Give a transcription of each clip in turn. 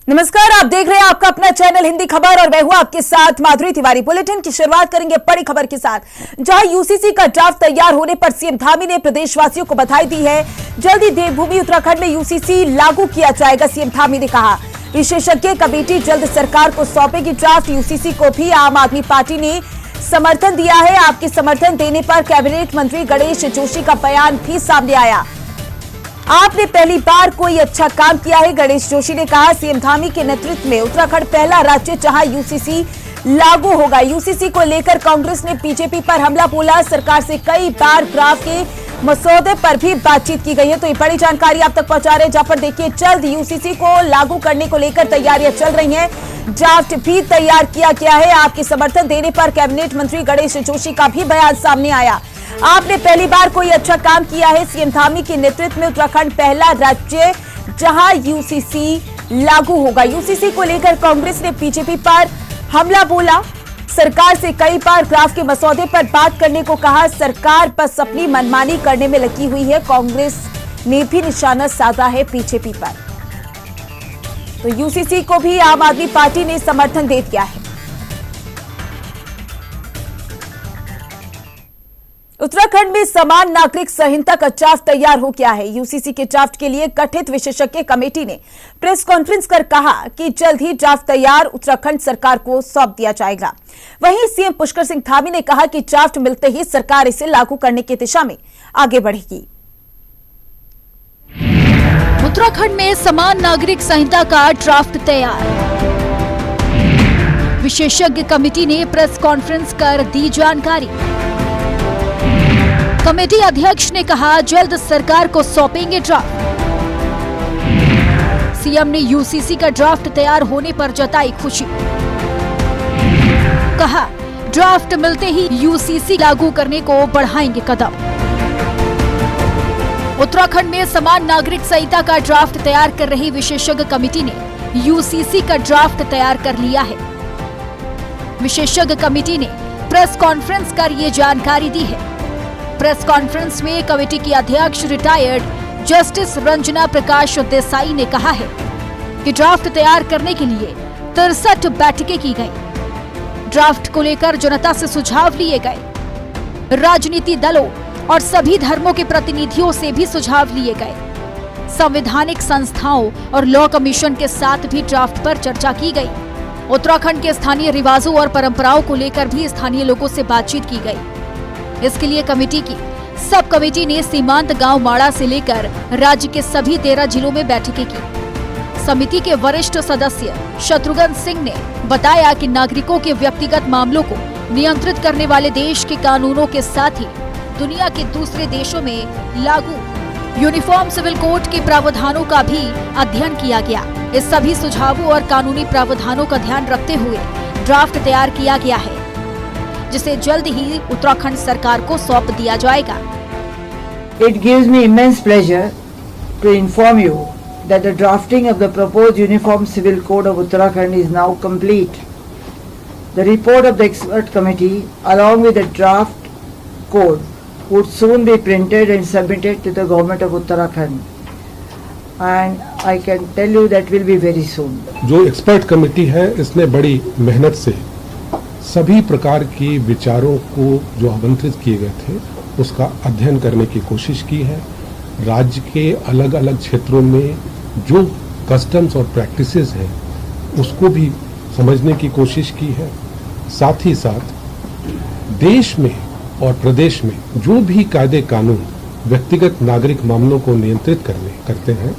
नमस्कार, आप देख रहे हैं आपका अपना चैनल हिंदी खबर और मैं हूं आपके साथ माधुरी तिवारी। बुलेटिन की शुरुआत करेंगे बड़ी खबर के साथ, जहां यूसीसी का ड्राफ्ट तैयार होने पर सीएम धामी ने प्रदेशवासियों को बधाई दी है। जल्दी देवभूमि उत्तराखंड में यूसीसी लागू किया जाएगा, सीएम धामी ने कहा। विशेषज्ञ कमेटी जल्द सरकार को सौंपेगी ड्राफ्ट। यूसीसी को भी आम आदमी पार्टी ने समर्थन दिया है। आपके समर्थन देने पर कैबिनेट मंत्री गणेश जोशी का बयान भी सामने आया। आपने पहली बार कोई अच्छा काम किया है, गणेश जोशी ने कहा। सीएम धामी के नेतृत्व में उत्तराखंड पहला राज्य जहां यूसीसी लागू होगा। यूसीसी को लेकर कांग्रेस ने बीजेपी पर हमला बोला। सरकार से कई बार ड्राफ्ट के मसौदे पर भी बातचीत की गई है। तो ये बड़ी जानकारी आप तक पहुंचा रहे हैं, जहां पर देखिए जल्द यूसीसी को लागू करने को लेकर तैयारियां चल रही हैं। ड्राफ्ट भी तैयार किया गया है। आपके समर्थन देने पर कैबिनेट मंत्री गणेश जोशी का भी बयान सामने आया। आपने पहली बार कोई अच्छा काम किया है। सीएम धामी के नेतृत्व में उत्तराखंड पहला राज्य जहां यूसीसी लागू होगा। यूसीसी को लेकर कांग्रेस ने बीजेपी पर हमला बोला। सरकार से कई बार ड्राफ्ट के मसौदे पर बात करने को कहा। सरकार बस अपनी मनमानी करने में लगी हुई है। कांग्रेस ने भी निशाना साधा है बीजेपी पर। तो यूसीसी को भी आम आदमी पार्टी ने समर्थन दे दिया है। उत्तराखंड में समान नागरिक संहिता का ड्राफ्ट तैयार हो गया है। यूसीसी के ड्राफ्ट के लिए गठित विशेषज्ञ कमेटी ने प्रेस कॉन्फ्रेंस कर कहा कि जल्द ही ड्राफ्ट तैयार उत्तराखंड सरकार को सौंप दिया जाएगा। वहीं सीएम पुष्कर सिंह धामी ने कहा कि ड्राफ्ट मिलते ही सरकार इसे लागू करने की दिशा में आगे बढ़ेगी। उत्तराखंड में समान नागरिक संहिता का ड्राफ्ट तैयार। विशेषज्ञ कमेटी ने प्रेस कॉन्फ्रेंस कर दी जानकारी। कमेटी अध्यक्ष ने कहा जल्द सरकार को सौंपेंगे ड्राफ्ट। सीएम ने यूसीसी का ड्राफ्ट तैयार होने पर जताई खुशी। कहा ड्राफ्ट मिलते ही यूसीसी लागू करने को बढ़ाएंगे कदम। उत्तराखंड में समान नागरिक संहिता का ड्राफ्ट तैयार कर रही विशेषज्ञ कमेटी ने यूसीसी का ड्राफ्ट तैयार कर लिया है। विशेषज्ञ कमेटी ने प्रेस कॉन्फ्रेंस कर ये जानकारी दी है। प्रेस कॉन्फ्रेंस में कमेटी की अध्यक्ष रिटायर्ड जस्टिस रंजना प्रकाश देसाई ने कहा है कि ड्राफ्ट तैयार करने के लिए 63 बैठकें की गई। ड्राफ्ट को लेकर जनता से सुझाव लिए गए। राजनीति दलों और सभी धर्मों के प्रतिनिधियों से भी सुझाव लिए गए। संवैधानिक संस्थाओं और लॉ कमीशन के साथ भी ड्राफ्ट पर चर्चा की गई। उत्तराखंड के स्थानीय रिवाजों और परंपराओं को लेकर भी स्थानीय लोगों से बातचीत की गई। इसके लिए कमेटी की सब कमेटी ने सीमांत गांव माड़ा से लेकर राज्य के सभी 13 जिलों में बैठकें की। समिति के वरिष्ठ सदस्य शत्रुघ्न सिंह ने बताया कि नागरिकों के व्यक्तिगत मामलों को नियंत्रित करने वाले देश के कानूनों के साथ ही दुनिया के दूसरे देशों में लागू यूनिफॉर्म सिविल कोड के प्रावधानों का भी अध्ययन किया गया। इस सभी सुझावों और कानूनी प्रावधानों का ध्यान रखते हुए ड्राफ्ट तैयार किया गया है, जिसे जल्द ही उत्तराखंड सरकार को सौंप दिया जाएगा। It gives me immense pleasure to inform you that the drafting of the proposed Uniform Civil Code of Uttarakhand is now complete. The report of the expert committee, along with the draft code, would soon be printed and submitted to the government of Uttarakhand. And I can tell you that will be very soon. जो expert committee है, इसने बड़ी मेहनत से सभी प्रकार के विचारों को जो आमंत्रित किए गए थे उसका अध्ययन करने की कोशिश की है। राज्य के अलग अलग क्षेत्रों में जो कस्टम्स और प्रैक्टिसेस हैं उसको भी समझने की कोशिश की है। साथ ही साथ देश में और प्रदेश में जो भी कायदे कानून व्यक्तिगत नागरिक मामलों को नियंत्रित करते हैं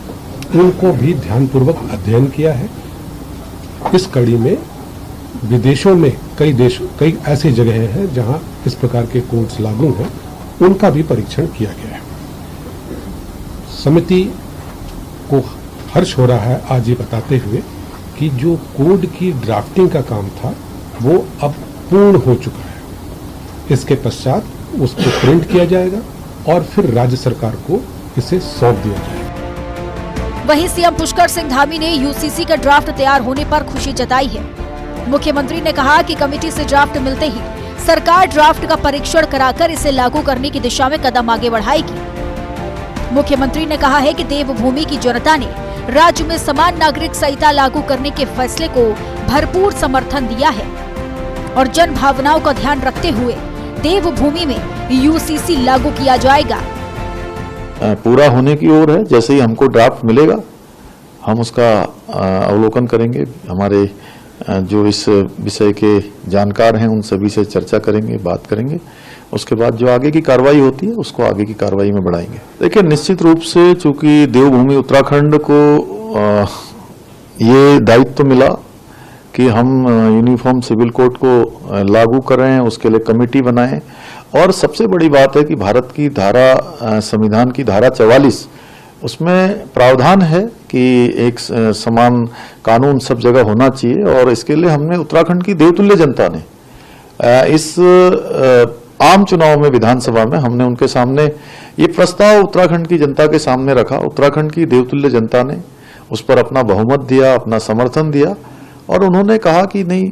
उनको भी ध्यानपूर्वक अध्ययन किया है। इस कड़ी में विदेशों में कई ऐसी जगहें हैं जहां इस प्रकार के कोड्स लागू हैं, उनका भी परीक्षण किया गया है। समिति को हर्ष हो रहा है आज ये बताते हुए कि जो कोड की ड्राफ्टिंग का काम था वो अब पूर्ण हो चुका है। इसके पश्चात उसको प्रिंट किया जाएगा और फिर राज्य सरकार को इसे सौंप दिया जाएगा। वहीं सीएम पुष्कर सिंह धामी ने यूसीसी का ड्राफ्ट तैयार होने पर खुशी जताई है। मुख्यमंत्री ने कहा कि कमेटी से ड्राफ्ट मिलते ही सरकार ड्राफ्ट का परीक्षण कराकर इसे लागू करने की दिशा में कदम आगे बढ़ाएगी। मुख्यमंत्री ने कहा है कि देवभूमि की जनता ने राज्य में समान नागरिक संहिता लागू करने के फैसले को भरपूर समर्थन दिया है और जन भावनाओं का ध्यान रखते हुए देवभूमि में यूसीसी लागू किया जाएगा। पूरा होने की ओर है। जैसे ही हमको ड्राफ्ट मिलेगा हम उसका अवलोकन करेंगे। हमारे जो इस विषय के जानकार हैं उन सभी से चर्चा करेंगे, बात करेंगे। उसके बाद जो आगे की कार्रवाई होती है उसको आगे की कार्रवाई में बढ़ाएंगे। देखिए, निश्चित रूप से चूंकि देवभूमि उत्तराखंड को ये दायित्व मिला कि हम यूनिफॉर्म सिविल कोड को लागू करें, उसके लिए कमेटी बनाएं। और सबसे बड़ी बात है कि भारत की धारा, संविधान की धारा 44, उसमें प्रावधान है कि एक समान कानून सब जगह होना चाहिए। और इसके लिए हमने उत्तराखंड की देवतुल्य जनता ने इस आम चुनाव में, विधानसभा में, हमने उनके सामने ये प्रस्ताव उत्तराखंड की जनता के सामने रखा। उत्तराखंड की देवतुल्य जनता ने उस पर अपना बहुमत दिया, अपना समर्थन दिया और उन्होंने कहा कि नहीं,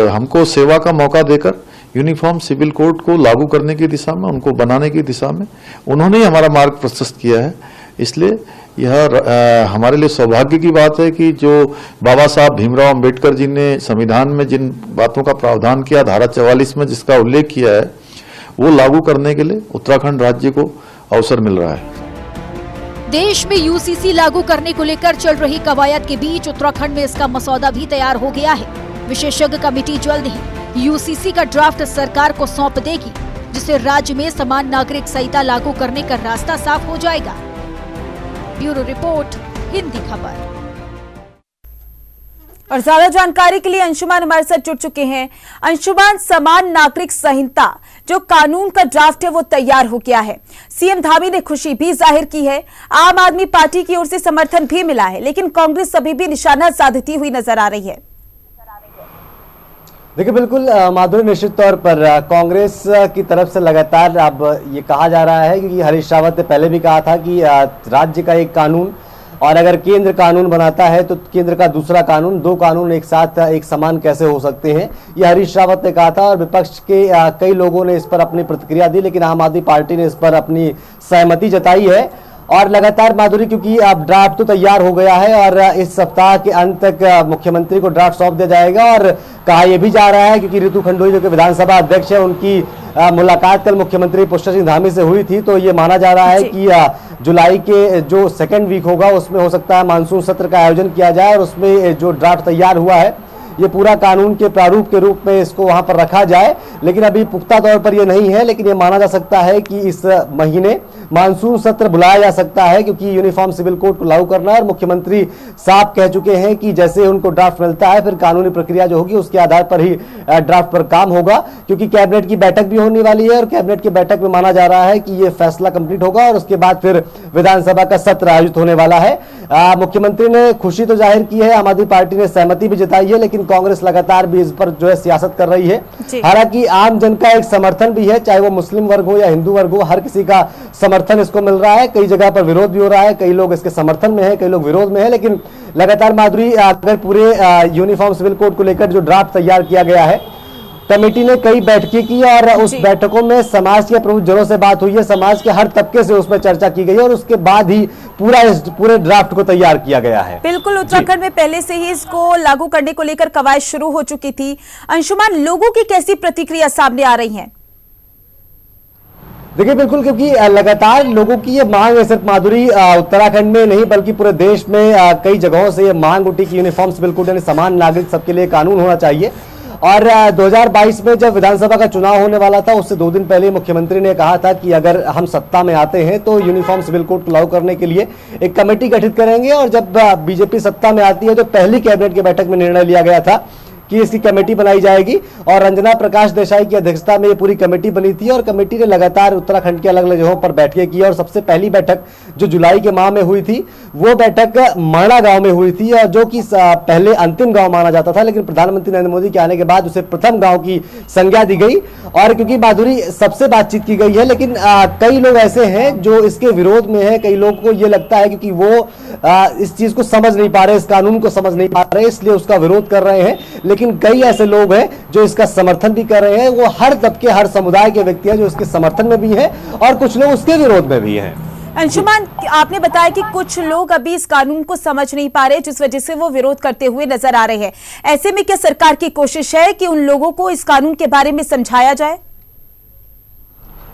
हमको सेवा का मौका देकर यूनिफॉर्म सिविल कोड को लागू करने की दिशा में, उनको बनाने की दिशा में उन्होंने ही हमारा मार्ग प्रशस्त किया है। इसलिए यह हमारे लिए सौभाग्य की बात है कि जो बाबा साहब भीमराव अंबेडकर जी ने संविधान में जिन बातों का प्रावधान किया, धारा 44 में जिसका उल्लेख किया है, वो लागू करने के लिए उत्तराखंड राज्य को अवसर मिल रहा है। देश में यूसीसी लागू करने को लेकर चल रही कवायद के बीच उत्तराखंड में इसका मसौदा भी तैयार हो गया है। विशेषज्ञ कमेटी जल्द ही यूसीसी का ड्राफ्ट सरकार को सौंप देगी, जिससे राज्य में समान नागरिक संहिता लागू करने का रास्ता साफ हो जाएगा। ब्यूरो रिपोर्ट, हिंदी खबर। और ज्यादा जानकारी के लिए अंशुमान हमारे साथ जुड़ चुके हैं। अंशुमान, समान नागरिक संहिता जो कानून का ड्राफ्ट है वो तैयार हो गया है। सीएम धामी ने खुशी भी जाहिर की है, आम आदमी पार्टी की ओर से समर्थन भी मिला है, लेकिन कांग्रेस अभी भी निशाना साधती हुई नजर आ रही है। देखिए, बिल्कुल माधुरी, निश्चित तौर पर कांग्रेस की तरफ से लगातार अब ये कहा जा रहा है, क्योंकि हरीश रावत ने पहले भी कहा था कि राज्य का एक कानून और अगर केंद्र कानून बनाता है तो केंद्र का दूसरा कानून, दो कानून एक साथ एक समान कैसे हो सकते हैं, ये हरीश रावत ने कहा था। और विपक्ष के कई लोगों ने इस पर अपनी प्रतिक्रिया दी, लेकिन आम आदमी पार्टी ने इस पर अपनी सहमति जताई है। और लगातार माधुरी, क्योंकि अब ड्राफ्ट तो तैयार हो गया है और इस सप्ताह के अंत तक मुख्यमंत्री को ड्राफ्ट सौंप दिया जाएगा। और कहा यह भी जा रहा है, क्योंकि रितु खंडोई जो कि विधानसभा अध्यक्ष है, उनकी मुलाकात कल मुख्यमंत्री पुष्कर सिंह धामी से हुई थी, तो ये माना जा रहा है कि जुलाई के जो सेकेंड वीक होगा उसमें हो सकता है मानसून सत्र का आयोजन किया जाए और उसमें जो ड्राफ्ट तैयार हुआ है ये पूरा कानून के प्रारूप के रूप में इसको वहां पर रखा जाए। लेकिन अभी पुख्ता तौर पर ये नहीं है, लेकिन ये माना जा सकता है कि इस महीने मानसून सत्र बुलाया जा सकता है, क्योंकि यूनिफॉर्म सिविल कोड को लागू करना है। और मुख्यमंत्री साफ कह चुके हैं कि जैसे उनको ड्राफ्ट मिलता है फिर कानूनी प्रक्रिया जो होगी उसके आधार पर ही ड्राफ्ट पर काम होगा, क्योंकि कैबिनेट की बैठक भी होने वाली है और कैबिनेट की बैठक में माना जा रहा है कि ये फैसला कंप्लीट होगा और उसके बाद फिर विधानसभा का सत्र आयोजित होने वाला है। मुख्यमंत्री ने खुशी तो जाहिर की है, आम आदमी पार्टी ने सहमति भी जताई है, लेकिन कांग्रेस लगातार भी इस पर जो है सियासत कर रही है। हालांकि आम जन का एक समर्थन भी है, चाहे वो मुस्लिम वर्ग हो या हिंदू वर्ग हो, हर किसी का समर्थन इसको मिल रहा है। कई जगह पर विरोध भी हो रहा है, कई लोग इसके समर्थन में है, कई लोग विरोध में है। लेकिन लगातार माधुरी, अगर पूरे यूनिफॉर्म सिविल कोड को लेकर जो ड्राफ्ट तैयार किया गया है, कमेटी ने कई बैठकें की और उस बैठकों में समाज के प्रमुख जनों से बात हुई है, समाज के हर तबके से उसमें चर्चा की गई है और उसके बाद ही पूरे ड्राफ्ट को तैयार किया गया है। बिल्कुल, उत्तराखंड में पहले से ही इसको लागू करने को लेकर कवायद शुरू हो चुकी थी। अंशुमान, लोगों की कैसी प्रतिक्रिया सामने आ रही है? देखिए, बिल्कुल, क्योंकि लगातार लोगों की ये मांग है, सिर्फ माधुरी उत्तराखंड में नहीं बल्कि पूरे देश में कई जगहों से ये मांग उठी कि यूनिफॉर्म सिविल कोड यानी समान नागरिक सबके लिए कानून होना चाहिए। और 2022 में जब विधानसभा का चुनाव होने वाला था उससे 2 दिन पहले मुख्यमंत्री ने कहा था कि अगर हम सत्ता में आते हैं तो यूनिफॉर्म सिविल कोड को लागू करने के लिए एक कमेटी गठित करेंगे। और जब बीजेपी सत्ता में आती है तो पहली कैबिनेट की बैठक में निर्णय लिया गया था कि इसकी कमेटी बनाई जाएगी और रंजना प्रकाश देसाई की अध्यक्षता में ये पूरी कमेटी बनी थी। और कमेटी ने लगातार उत्तराखंड के अलग अलग जगहों पर बैठकें की और सबसे पहली बैठक जो जुलाई के माह में हुई थी वो बैठक माणा गांव में हुई थी, जो कि पहले अंतिम गांव माना जाता था, लेकिन प्रधानमंत्री नरेंद्र मोदी के आने के बाद उसे प्रथम गांव की संज्ञा दी गई। और क्योंकि माधुरी सबसे बातचीत की गई है, लेकिन कई लोग ऐसे हैं जो इसके विरोध में है। कई लोगों को ये लगता है क्योंकि वो इस चीज को समझ नहीं पा रहे, इस कानून को समझ नहीं पा रहे, इसलिए उसका विरोध कर रहे हैं। लेकिन कई ऐसे लोग हैं जो इसका समर्थन भी कर रहे हैं। वो हर तबके, हर समुदाय के व्यक्ति हैं जो इसके समर्थन में भी हैं और कुछ लोग उसके विरोध में भी हैं। अंशुमान, आपने बताया कि कुछ लोग अभी इस कानून को समझ नहीं पा रहे, जिस वजह से वो विरोध करते हुए नजर आ रहे हैं। ऐसे में क्या सरकार की कोशिश है कि उन लोगों को इस कानून के बारे में समझाया जाए?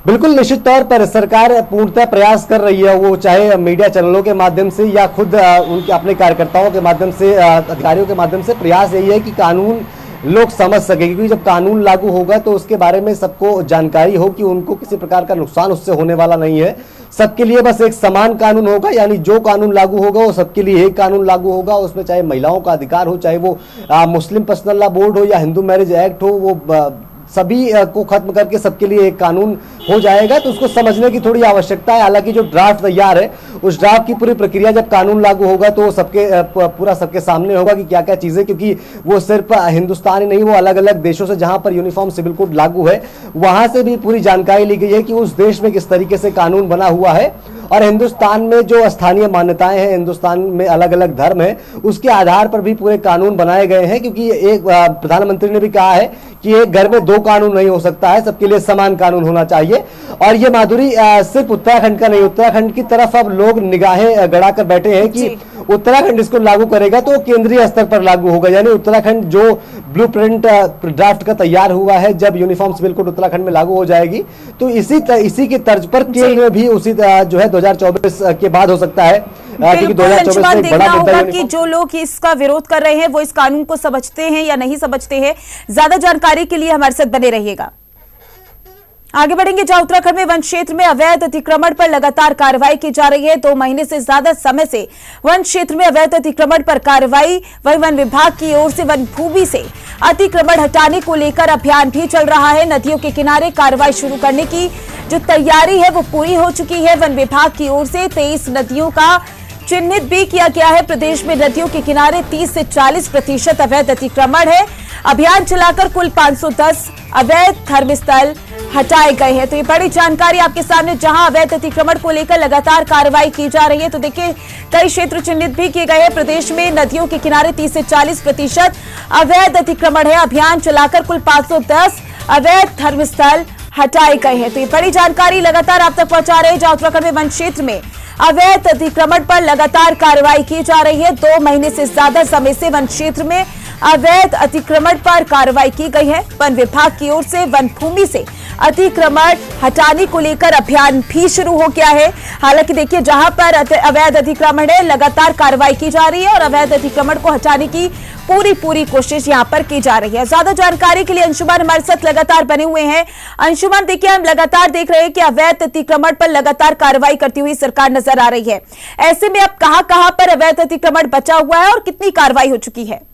बिल्कुल, निश्चित तौर पर सरकार पूर्णतः प्रयास कर रही है, वो चाहे मीडिया चैनलों के माध्यम से या खुद उनके अपने कार्यकर्ताओं के माध्यम से, अधिकारियों के माध्यम से। प्रयास यही है कि कानून लोग समझ सके, क्योंकि जब कानून लागू होगा तो उसके बारे में सबको जानकारी हो कि उनको किसी प्रकार का नुकसान उससे होने वाला नहीं है। सबके लिए बस एक समान कानून होगा, यानी जो कानून लागू होगा वो सबके लिए एक कानून लागू होगा। उसमें चाहे महिलाओं का अधिकार हो, चाहे वो मुस्लिम पर्सनल लॉ बोर्ड हो या हिंदू मैरिज एक्ट हो, वो सभी को खत्म करके सबके लिए एक कानून हो जाएगा। तो उसको समझने की थोड़ी आवश्यकता है। हालांकि जो ड्राफ्ट तैयार है, उस ड्राफ्ट की पूरी प्रक्रिया जब कानून लागू होगा तो सबके सामने होगा कि क्या क्या चीजें, क्योंकि वो सिर्फ हिंदुस्तान ही नहीं, वो अलग अलग देशों से जहां पर यूनिफॉर्म सिविल कोड लागू है वहां से भी पूरी जानकारी ली गई है कि उस देश में किस तरीके से कानून बना हुआ है। और हिंदुस्तान में जो स्थानीय मान्यताएं हैं, हिंदुस्तान में अलग अलग धर्म है, उसके आधार पर भी पूरे कानून बनाए गए हैं। क्योंकि एक प्रधानमंत्री ने भी कहा है कि एक घर में दो कानून नहीं हो सकता है, सबके लिए समान कानून होना चाहिए। और ये माधुरी सिर्फ उत्तराखंड का नहीं, उत्तराखंड की तरफ अब लोग निगाहें गड़ाकर बैठे हैं कि उत्तराखंड इसको लागू करेगा तो केंद्रीय स्तर पर लागू होगा। यानी उत्तराखंड जो ब्लूप्रिंट ड्राफ्ट का तैयार हुआ है, जब यूनिफॉर्म सिविल कोड उत्तराखंड में लागू हो जाएगी तो इसी की तर्ज पर केंद्र में भी उसी जो है 2024 के बाद हो सकता है, क्योंकि 2024 में एक बड़ा मुद्दा कि जो लोग इसका विरोध कर रहे हैं वो इस कानून को समझते हैं या नहीं समझते हैं। ज्यादा जानकारी के लिए हमारे साथ बने रहिएगा। आगे बढ़ेंगे। जहां उत्तराखंड में वन क्षेत्र में अवैध अतिक्रमण पर लगातार कार्रवाई की जा रही है, 2 महीने से ज्यादा समय से वन क्षेत्र में अवैध अतिक्रमण पर कार्रवाई, वही वन विभाग की ओर से वन भूमि से अतिक्रमण हटाने को लेकर अभियान भी चल रहा है। नदियों के किनारे कार्रवाई शुरू करने की जो तैयारी है वो पूरी हो चुकी है। वन विभाग की ओर से 23 नदियों का चिन्हित भी किया गया है। प्रदेश में नदियों के किनारे 30 से 40% अवैध अतिक्रमण है। अभियान चलाकर कुल 510 अवैध धर्मस्थल हटाए गए हैं। तो ये बड़ी जानकारी आपके सामने, जहां अवैध अतिक्रमण को लेकर लगातार कार्रवाई की जा रही है। तो देखिए, कई क्षेत्र चिन्हित भी किए गए हैं। प्रदेश में नदियों के किनारे 30 से 40% अवैध अतिक्रमण है। अभियान चलाकर कुल 510 अवैध धर्मस्थल हटाए गए हैं। तो ये बड़ी जानकारी लगातार आप तक पहुंचा रहे हैं। जहां उत्तराखंड में वन क्षेत्र में अवैध अतिक्रमण पर लगातार कार्रवाई की जा रही है। 2 महीने से ज्यादा समय से वन क्षेत्र में अवैध अतिक्रमण पर कार्रवाई की गई है। वन विभाग की ओर से वन भूमि से अतिक्रमण हटाने को लेकर अभियान भी शुरू हो गया है। हालांकि देखिए, जहां पर अवैध अतिक्रमण है लगातार कार्रवाई की जा रही है और अवैध अतिक्रमण को हटाने की पूरी कोशिश यहां पर की जा रही है। ज्यादा जानकारी के लिए अंशुमान हमारे साथ लगातार बने हुए हैं। अंशुमान, देखिए, हम लगातार देख रहे हैं कि अवैध अतिक्रमण पर लगातार कार्रवाई करती हुई सरकार नजर आ रही है। ऐसे में अब कहां पर अवैध अतिक्रमण बचा हुआ है और कितनी कार्रवाई हो चुकी है?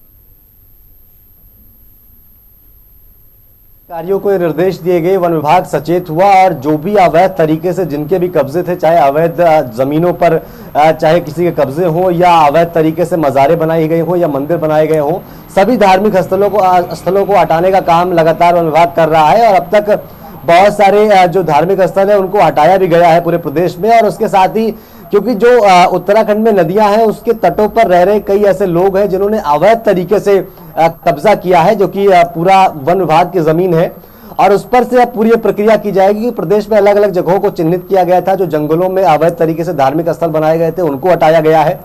अधिकारियों को निर्देश दिए गए, वन विभाग सचेत हुआ और जो भी अवैध तरीके से जिनके भी कब्जे थे, चाहे अवैध जमीनों पर चाहे किसी के कब्जे हो या अवैध तरीके से मज़ारे बनाई गई हो या मंदिर बनाए गए हो, सभी धार्मिक स्थलों को हटाने का काम लगातार वन विभाग कर रहा है। और अब तक बहुत सारे जो धार्मिक स्थल है उनको हटाया भी गया है पूरे प्रदेश में। और उसके साथ ही क्योंकि जो उत्तराखंड में नदियां हैं उसके तटों पर रह रहे कई ऐसे लोग हैं जिन्होंने अवैध तरीके से कब्जा किया है, जो कि पूरा वन विभाग की जमीन है। और उस पर से अब पूरी प्रक्रिया की जाएगी। प्रदेश में अलग अलग जगहों को चिन्हित किया गया था, जो जंगलों में अवैध तरीके से धार्मिक स्थल बनाए गए थे उनको हटाया गया है।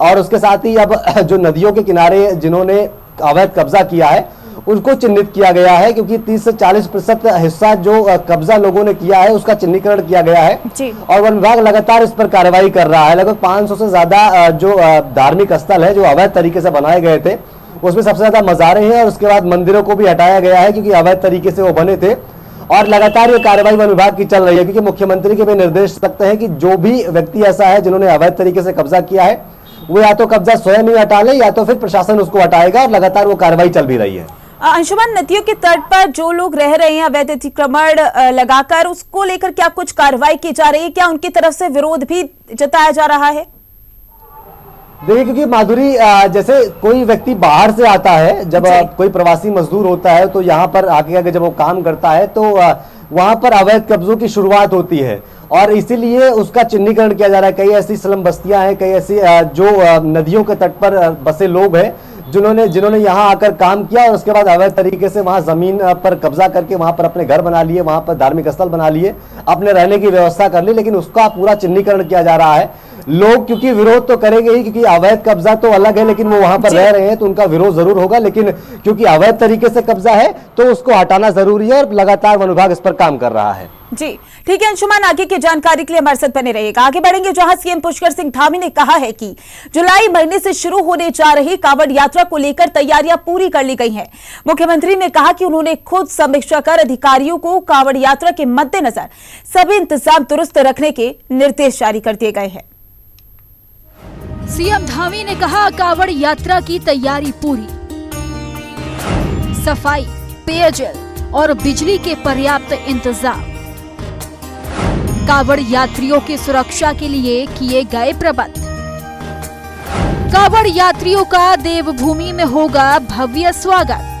और उसके साथ ही अब जो नदियों के किनारे जिन्होंने अवैध कब्जा किया है उनको चिन्हित किया गया है, क्योंकि 30 से 40% हिस्सा जो कब्जा लोगों ने किया है उसका चिन्हीकरण किया गया है। और वन विभाग लगातार इस पर कार्रवाई कर रहा है। लगभग 500 से ज्यादा जो धार्मिक स्थल है जो अवैध तरीके से बनाए गए थे, उसमें सबसे ज्यादा मज़ारे हैं और उसके बाद मंदिरों को भी हटाया गया है, क्योंकि अवैध तरीके से वो बने थे। और लगातार ये कार्रवाई वन विभाग की चल रही है, क्योंकि मुख्यमंत्री के भी निर्देश सकते हैं कि जो भी व्यक्ति ऐसा है जिन्होंने अवैध तरीके से कब्जा किया है वो या तो कब्जा स्वयं ही हटा ले या तो फिर प्रशासन उसको हटाएगा। और लगातार वो कार्रवाई चल भी रही है। अंशुमान, नदियों के तट पर जो लोग रह रहे हैं अवैध अतिक्रमण लगाकर, उसको लेकर क्या कुछ कार्रवाई की जा रही है? क्या उनकी तरफ से विरोध भी जताया जा रहा है? देखिए, क्योंकि माधुरी, जैसे कोई व्यक्ति बाहर से आता है, जब कोई प्रवासी मजदूर होता है तो यहाँ पर आके जब वो काम करता है तो वहां पर अवैध कब्जों की शुरुआत होती है और इसीलिए उसका चिन्हीकरण किया जा रहा है। कई ऐसी स्लम बस्तियां हैं, कई ऐसी जो नदियों के तट पर बसे लोग हैं जिन्होंने यहाँ आकर काम किया और उसके बाद अवैध तरीके से वहाँ जमीन पर कब्जा करके वहाँ पर अपने घर बना लिए, वहाँ पर धार्मिक स्थल बना लिए, अपने रहने की व्यवस्था कर ली, लेकिन उसका पूरा चिन्हीकरण किया जा रहा है। लोग क्योंकि विरोध तो करेंगे ही, क्योंकि अवैध कब्जा तो अलग है, लेकिन वो वहां पर रह रहे हैं तो उनका विरोध जरूर होगा, लेकिन क्योंकि अवैध तरीके से कब्जा है तो उसको हटाना जरूरी है और लगातार वन विभाग इस पर काम कर रहा है। जी ठीक है अंशुमान, आगे की जानकारी के लिए हमारे साथ बने रहिएगा। आगे बढ़ेंगे जहां सीएम पुष्कर सिंह धामी ने कहा है कि जुलाई महीने से शुरू होने जा रही कांवड़ यात्रा को लेकर तैयारियां पूरी कर ली गई हैं। मुख्यमंत्री ने कहा कि उन्होंने खुद समीक्षा कर अधिकारियों को कांवड़ यात्रा के मद्देनजर सभी इंतजाम दुरुस्त रखने के निर्देश जारी कर दिए गए हैं। सीएम धामी ने कहा कांवड़ यात्रा की तैयारी पूरी, सफाई, पेयजल और बिजली के पर्याप्त इंतजाम, कांवड़ यात्रियों की सुरक्षा के लिए किए गए प्रबंध। कांवड़ यात्रियों का देवभूमि में होगा भव्य स्वागत।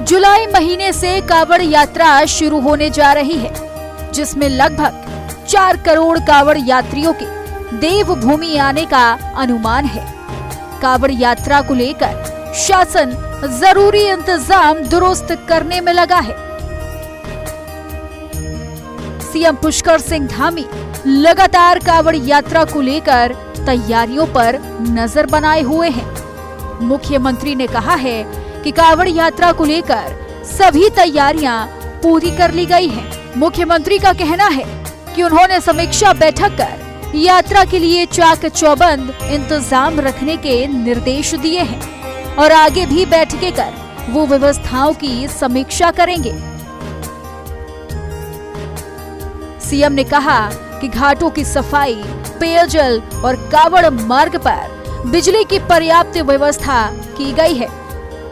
जुलाई महीने से कांवड़ यात्रा शुरू होने जा रही है, जिसमें लगभग 4 करोड़ कांवड़ यात्रियों के देवभूमि आने का अनुमान है। कांवड़ यात्रा को लेकर शासन जरूरी इंतजाम दुरुस्त करने में लगा है। सीएम पुष्कर सिंह धामी लगातार कांवड़ यात्रा को लेकर तैयारियों पर नजर बनाए हुए हैं। मुख्यमंत्री ने कहा है कि कांवड़ यात्रा को लेकर सभी तैयारियां पूरी कर ली गई हैं। मुख्यमंत्री का कहना है कि उन्होंने समीक्षा बैठक कर यात्रा के लिए चाक चौबंद इंतजाम रखने के निर्देश दिए हैं और आगे भी बैठकें कर वो व्यवस्थाओं की समीक्षा करेंगे। सीएम ने कहा कि घाटों की सफाई, पेयजल और कांवड़ मार्ग पर बिजली की पर्याप्त व्यवस्था की गई है।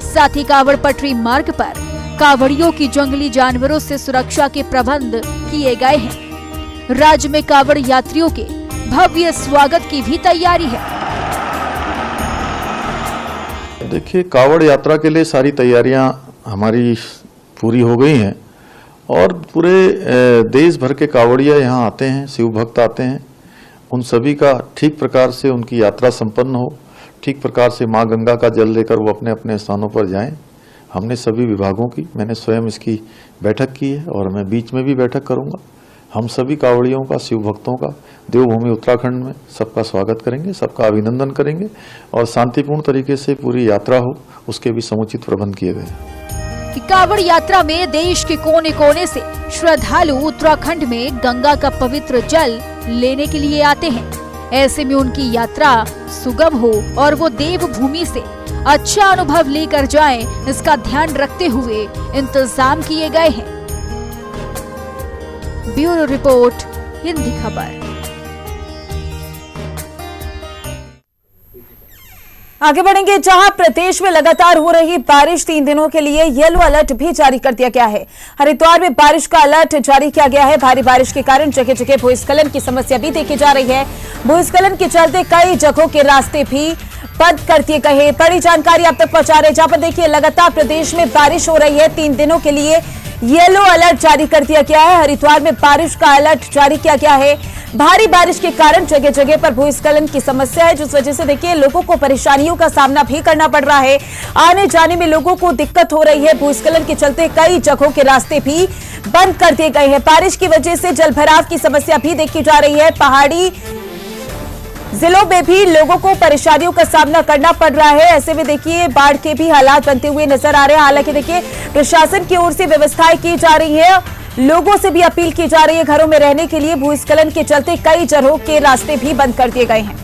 साथ ही कांवड़ पटरी मार्ग पर कांवड़ियों की जंगली जानवरों से सुरक्षा के प्रबंध किए गए हैं। राज्य में कांवड़ यात्रियों के भव्य स्वागत की भी तैयारी है। देखिए, कांवड़ यात्रा के लिए सारी तैयारियां हमारी पूरी हो गई हैं और पूरे देश भर के कांवड़िया यहाँ आते हैं, शिव भक्त आते हैं। उन सभी का ठीक प्रकार से उनकी यात्रा संपन्न हो, ठीक प्रकार से माँ गंगा का जल लेकर वो अपने अपने स्थानों पर जाएं। हमने सभी विभागों की, मैंने स्वयं इसकी बैठक की है और मैं बीच में भी बैठक करूंगा। हम सभी कांवड़ियों का, शिव भक्तों का देवभूमि उत्तराखंड में सबका स्वागत करेंगे, सबका अभिनंदन करेंगे और शांतिपूर्ण तरीके से पूरी यात्रा हो, उसके भी समुचित प्रबंध किए गए हैं। कांवड़ यात्रा में देश के कोने कोने से श्रद्धालु उत्तराखंड में गंगा का पवित्र जल लेने के लिए आते हैं। ऐसे में उनकी यात्रा सुगम हो और वो देवभूमि से अच्छा अनुभव लेकर जाएं, इसका ध्यान रखते हुए इंतजाम किए गए हैं। ब्यूरो रिपोर्ट, हिंदी खबर। आगे बढ़ेंगे जहां प्रदेश में लगातार हो रही बारिश 3 दिनों के लिए येलो अलर्ट भी जारी कर दिया गया है। हरिद्वार में बारिश का अलर्ट जारी किया गया है। भारी बारिश के कारण जगह जगह भूस्खलन की समस्या भी देखी जा रही है। भूस्खलन के चलते कई जगहों के रास्ते भी बंद कर दिए गए हैं। बड़ी जानकारी आप तक पहुंचा रहे हैं, जहां पर देखिए लगातार प्रदेश में बारिश हो रही है। 3 दिनों के लिए येलो अलर्ट जारी कर दिया गया है। हरिद्वार में बारिश का अलर्ट जारी किया गया है। भारी बारिश के कारण जगह जगह पर भूस्खलन की समस्या है, जिस वजह से देखिए लोगों को परेशानियों का सामना भी करना पड़ रहा है। आने जाने में लोगों को दिक्कत हो रही है। भूस्खलन के चलते कई जगहों के रास्ते भी बंद कर दिए गए हैं। बारिश की वजह से जलभराव की समस्या भी देखी जा रही है। पहाड़ी जिलों में भी लोगों को परेशानियों का सामना करना पड़ रहा है। ऐसे में देखिए बाढ़ के भी हालात बनते हुए नजर आ रहे हैं। हालांकि देखिए प्रशासन की ओर से व्यवस्थाएं की जा रही है, लोगों से भी अपील की जा रही है घरों में रहने के लिए। भूस्खलन के चलते कई जगहों के रास्ते भी बंद कर दिए गए हैं।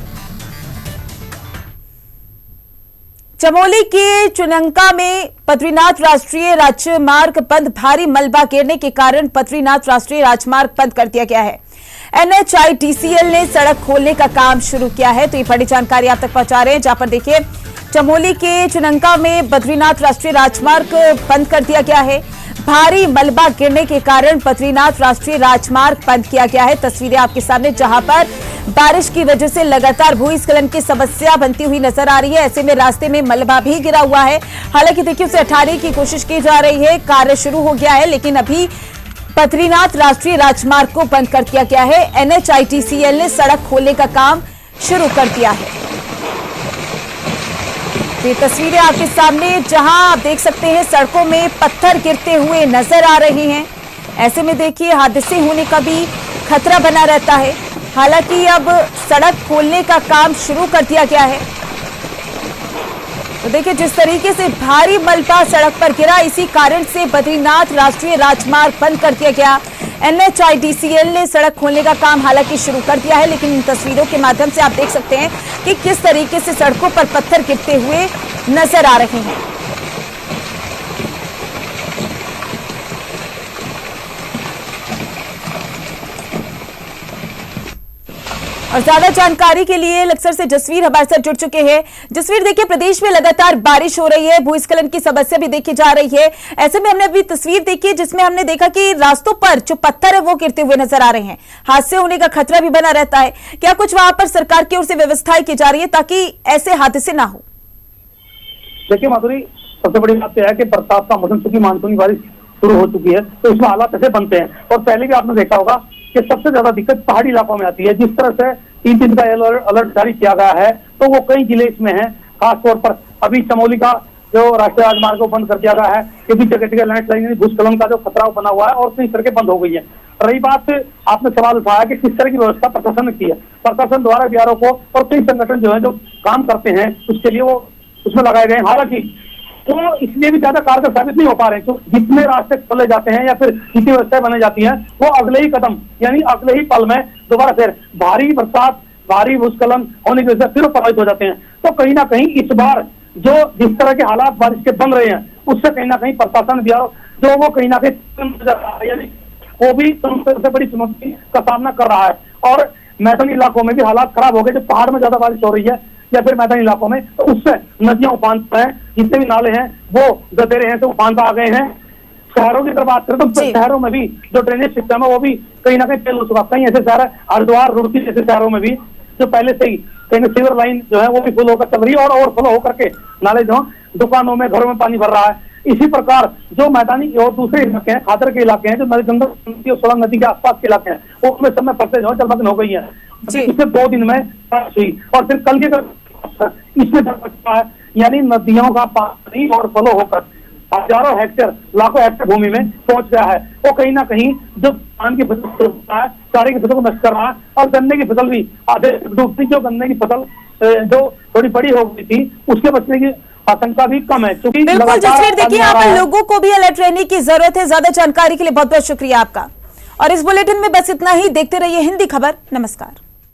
चमोली के चुनंका में बद्रीनाथ राष्ट्रीय राजमार्ग बंद। भारी मलबा गिरने के कारण बद्रीनाथ राष्ट्रीय राजमार्ग बंद कर दिया गया है। NHIDCL ने सड़क खोलने का काम शुरू किया है, तो ये बड़ी जानकारी आप तक पहुंचा रहे हैं। जहां पर देखिए चमोली के चुनंका में बद्रीनाथ राष्ट्रीय राजमार्ग बंद कर दिया गया है। भारी मलबा गिरने के कारण बद्रीनाथ राष्ट्रीय राजमार्ग बंद किया गया है। तस्वीरें आपके सामने, जहां पर बारिश की वजह से लगातार भूस्खलन की समस्या बनती हुई नजर आ रही है। ऐसे में रास्ते में मलबा भी गिरा हुआ है। हालांकि देखिए उसे हटाने की कोशिश की जा रही है, कार्य शुरू हो गया है, लेकिन अभी बद्रीनाथ राष्ट्रीय राजमार्ग को बंद कर दिया गया है। NHIDCL ने सड़क खोलने का काम शुरू कर दिया है। ये तस्वीरें आपके सामने, जहां आप देख सकते हैं सड़कों में पत्थर गिरते हुए नजर आ रहे हैं। ऐसे में देखिए हादसे होने का भी खतरा बना रहता है। हालांकि अब सड़क खोलने का काम शुरू कर दिया गया है। तो देखिए जिस तरीके से भारी मलबा सड़क पर गिरा, इसी कारण से बद्रीनाथ राष्ट्रीय राजमार्ग बंद कर दिया गया। NHIDCL ने सड़क खोलने का काम हालांकि शुरू कर दिया है, लेकिन इन तस्वीरों के माध्यम से आप देख सकते हैं कि किस तरीके से सड़कों पर पत्थर गिरते हुए नजर आ रहे हैं। और ज्यादा जानकारी के लिए लक्सर से जसवीर हमारे साथ जुड़ चुके हैं। जसवीर, देखिए प्रदेश में लगातार बारिश हो रही है, भूस्खलन की समस्या भी देखी जा रही है। ऐसे में हमने अभी तस्वीर देखी जिसमें हमने देखा कि रास्तों पर जो पत्थर है वो गिरते हुए नजर आ रहे हैं। हादसे होने का खतरा भी बना रहता है। क्या कुछ वहां पर सरकार की ओर से व्यवस्थाएं की जा रही है ताकि ऐसे हादसे ना हो? देखिए माधुरी, सबसे बड़ी बात यह है कि बरसात का मौसम, चूंकि मानसूनी बारिश शुरू हो चुकी है, तो इसमें हालात ऐसे बनते हैं। और पहले भी आपने देखा होगा कि सबसे ज्यादा दिक्कत पहाड़ी इलाकों में आती है। जिस तरह से 3 दिन का अलर्ट जारी किया गया है, तो वो कई जिले इसमें हैं। खासतौर पर अभी चमोली का जो राष्ट्रीय राजमार्ग को बंद कर दिया गया है, क्योंकि जगह जगह लैंडस्लाइडिंग, भूस्खलन का जो खतरा बना हुआ है, और कई सड़कें बंद हो गई है। रही बात, आपने सवाल उठाया कि किस तरह की व्यवस्था प्रशासन ने की है। प्रशासन द्वारा बीआरओ को और कई संगठन जो है जो काम करते हैं उसके लिए वो उसमें लगाए गए। हालांकि तो इसलिए भी ज्यादा कारगर साबित नहीं हो पा रहे, तो जितने रास्ते खोले जाते हैं या फिर जितनी व्यवस्थाएं बनाई जाती हैं, वो अगले ही कदम यानी अगले ही पल में दोबारा फिर भारी बरसात, भारी भूस्खलन होने की वजह से फिर प्रभावित हो जाते हैं। तो कहीं ना कहीं इस बार जो जिस तरह के हालात बारिश के बन रहे हैं, उससे कहीं ना कहीं प्रशासन जो वो कहीं ना कहीं यानी वो भी सबसे बड़ी चुनौती का सामना कर रहा है। और मैदानी इलाकों में भी हालात खराब हो गए। जो पहाड़ में ज्यादा बारिश हो रही है या फिर मैदानी इलाकों में, तो उससे नदियां उफान पर हैं, जितने भी नाले हैं वो गदेरे हैं तो उफान पर आ गए हैं। शहरों की अगर बात करें तो शहरों में भी जो ड्रेनेज सिस्टम है वो भी कहीं ना कहीं फेल हो चुका। कहीं ऐसे शहर है, हरिद्वार, रुड़की जैसे शहरों में भी जो पहले से ही कहीं सीवर लाइन जो है वो भी फुल होकर चल रही है और ओवरफ्लो होकर के नाले जो दुकानों में, घरों में पानी भर रहा है। इसी प्रकार जो मैदानी और दूसरे इलाके हैं, खादर के इलाके हैं, जो गंगा और सोलंग नदी के आसपास के इलाके हैं, वो उसमें सब में फंसे जो है जलमग्न हो गई है। पिछले 2 दिन में बारिश हुई और फिर कल के इसमें है, यानी नदियों का पानी ओवरफ्लो होकर हजारों हेक्टेयर, लाखों हेक्टेयर भूमि में पहुंच गया है। वो कहीं ना कहीं जो धान की फसल है, चारे की फसल को नष्ट कर रहा है, और गन्ने की फसल भी आधे डूबती। जो गन्ने की फसल जो थोड़ी बड़ी हो गई थी, उसके बचने की आशंका भी कम है। क्योंकि बिल्कुल जसवीर, देखिए यहाँ पर लोगों को भी अलर्ट रहने की जरूरत है। ज्यादा जानकारी के लिए बहुत बहुत शुक्रिया आपका। और इस बुलेटिन में बस इतना ही। देखते रहिए हिंदी खबर। नमस्कार।